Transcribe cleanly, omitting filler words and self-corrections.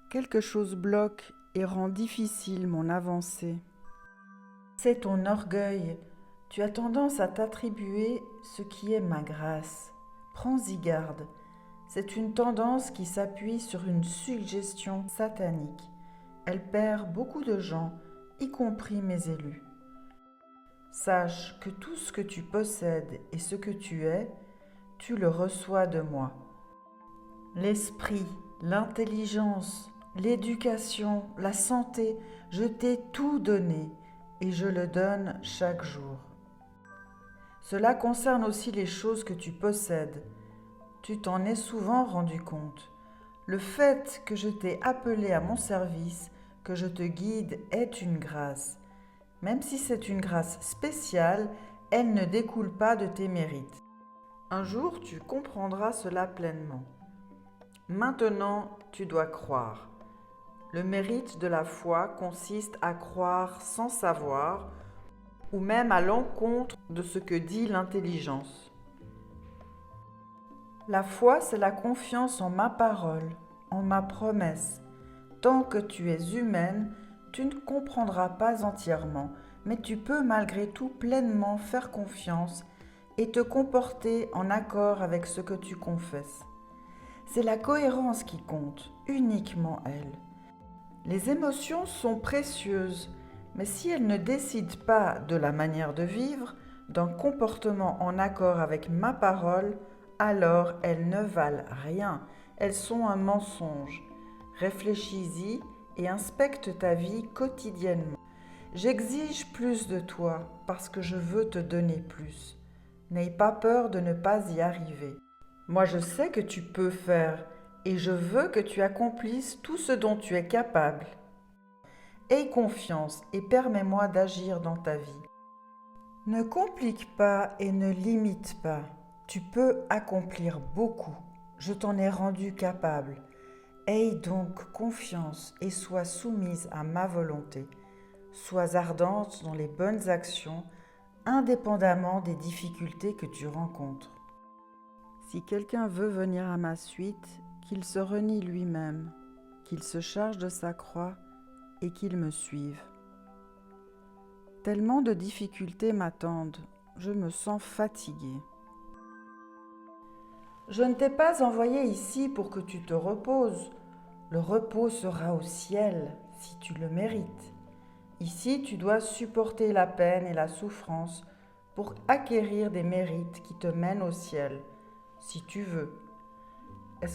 Quelque chose bloque et rend difficile mon avancée. C'est ton orgueil. Tu as tendance à t'attribuer ce qui est ma grâce. Prends-y garde. C'est une tendance qui s'appuie sur une suggestion satanique. Elle perd beaucoup de gens, y compris mes élus. Sache que tout ce que tu possèdes et ce que tu es, tu le reçois de moi. L'esprit, l'intelligence, l'éducation, la santé, je t'ai tout donné et je le donne chaque jour. Cela concerne aussi les choses que tu possèdes. Tu t'en es souvent rendu compte. Le fait que je t'ai appelé à mon service, que je te guide, est une grâce. Même si c'est une grâce spéciale, elle ne découle pas de tes mérites. Un jour, tu comprendras cela pleinement. Maintenant, tu dois croire. Le mérite de la foi consiste à croire sans savoir ou même à l'encontre de ce que dit l'intelligence. La foi, c'est la confiance en ma parole, en ma promesse. Tant que tu es humaine, tu ne comprendras pas entièrement, mais tu peux malgré tout pleinement faire confiance et te comporter en accord avec ce que tu confesses. C'est la cohérence qui compte, uniquement elle. Les émotions sont précieuses, mais si elles ne décident pas de la manière de vivre, d'un comportement en accord avec ma parole, alors elles ne valent rien, elles sont un mensonge. Réfléchis-y et inspecte ta vie quotidiennement. J'exige plus de toi parce que je veux te donner plus. N'aie pas peur de ne pas y arriver. Moi je sais que tu peux faire et je veux que tu accomplisses tout ce dont tu es capable. Aie confiance et permets-moi d'agir dans ta vie. Ne complique pas et ne limite pas. Tu peux accomplir beaucoup. Je t'en ai rendu capable. Aie donc confiance et sois soumise à ma volonté. Sois ardente dans les bonnes actions, indépendamment des difficultés que tu rencontres. Si quelqu'un veut venir à ma suite, qu'il se renie lui-même, qu'il se charge de sa croix et qu'il me suive. Tellement de difficultés m'attendent, je me sens fatiguée. Je ne t'ai pas envoyé ici pour que tu te reposes. Le repos sera au ciel si tu le mérites. Ici, tu dois supporter la peine et la souffrance pour acquérir des mérites qui te mènent au ciel, si tu veux.